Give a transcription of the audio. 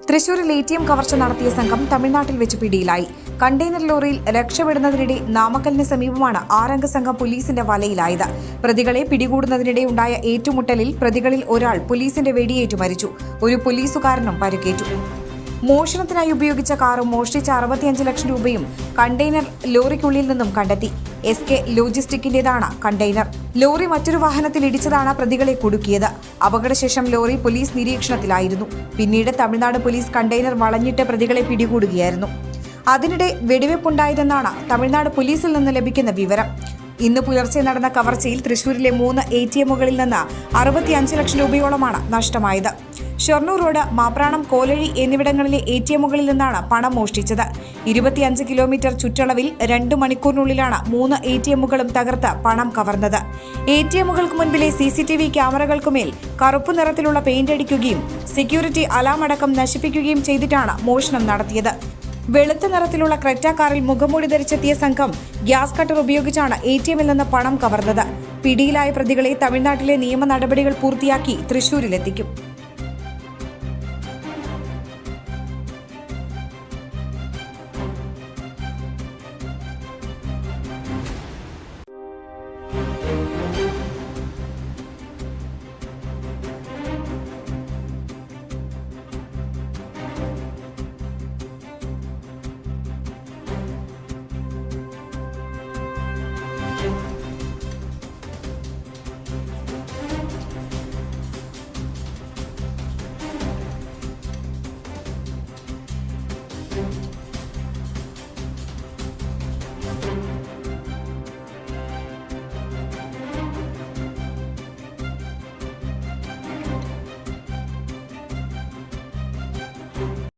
തൃശൂരിൽ ATM കവർച്ച നടത്തിയ സംഘം തമിഴ്നാട്ടിൽ വെച്ച് പിടിയിലായി. കണ്ടെയ്നർ ലോറിയിൽ രക്ഷപ്പെടുന്നതിനിടെ നാമക്കലിന് സമീപമാണ് 6-അംഗ സംഘം പോലീസിന്റെ വലയിലായത്. പ്രതികളെ പിടികൂടുന്നതിനിടെ ഉണ്ടായ ഏറ്റുമുട്ടലിൽ പ്രതികളിൽ ഒരാൾ പോലീസിന്റെ വെടിയേറ്റു മരിച്ചു. ഒരു പോലീസുകാരനും പരിക്കേറ്റു. മോഷണത്തിനായി ഉപയോഗിച്ച കാറും മോഷ്ടിച്ച 65 ലക്ഷം രൂപയും കണ്ടെയ്നർ ലോറിക്കുള്ളിൽ നിന്നും കണ്ടെത്തി. SK ലോജിസ്റ്റിക്കിന്റേതാണ് container. ലോറി മറ്റൊരു വാഹനത്തിൽ ഇടിച്ചതാണ് പ്രതികളെ കുടുക്കിയത്. അപകടശേഷം ലോറി പോലീസ് നിരീക്ഷണത്തിലായിരുന്നു. പിന്നീട് തമിഴ്നാട് പോലീസ് കണ്ടെയ്നർ വളഞ്ഞിട്ട് പ്രതികളെ പിടികൂടുകയായിരുന്നു. അതിനിടെ വെടിവെപ്പുണ്ടായതെന്നാണ് തമിഴ്നാട് പോലീസിൽ നിന്ന് ലഭിക്കുന്ന വിവരം. ഇന്ന് പുലർച്ചെ നടന്ന കവർച്ചയിൽ തൃശൂരിലെ 3 ATMകളിൽ നിന്ന് 65 ലക്ഷം രൂപയോളമാണ് നഷ്ടമായത്. ഷൊർണൂർ റോഡ്, മാപ്രാണം, കോലഴി എന്നിവിടങ്ങളിലെ ATMകളിൽ നിന്നാണ് പണം മോഷ്ടിച്ചത്. 25 കിലോമീറ്റർ ചുറ്റളവിൽ 2 മണിക്കൂറിനുള്ളിലാണ് 3 ATMകളും തകർത്ത് പണം കവർന്നത്. ATMകൾക്ക് മുൻപിലെ CCTV ക്യാമറകൾക്കുമേൽ കറുപ്പ് നിറത്തിലുള്ള പെയിന്റ് അടിക്കുകയും സെക്യൂരിറ്റി അലാം അടക്കം നശിപ്പിക്കുകയും ചെയ്തിട്ടാണ് മോഷണം നടത്തിയത്. വെളുത്ത നിറത്തിലുള്ള ക്രെറ്റ കാറിൽ മുഖംമൂടി ധരിച്ചെത്തിയ സംഘം ഗ്യാസ് കട്ടർ ഉപയോഗിച്ചാണ് ATMൽ നിന്ന് പണം കവർന്നത്. പിടിയിലായ പ്രതികളെ തമിഴ്നാട്ടിലെ നിയമ നടപടികൾ പൂർത്തിയാക്കി തൃശൂരിലെത്തിക്കും.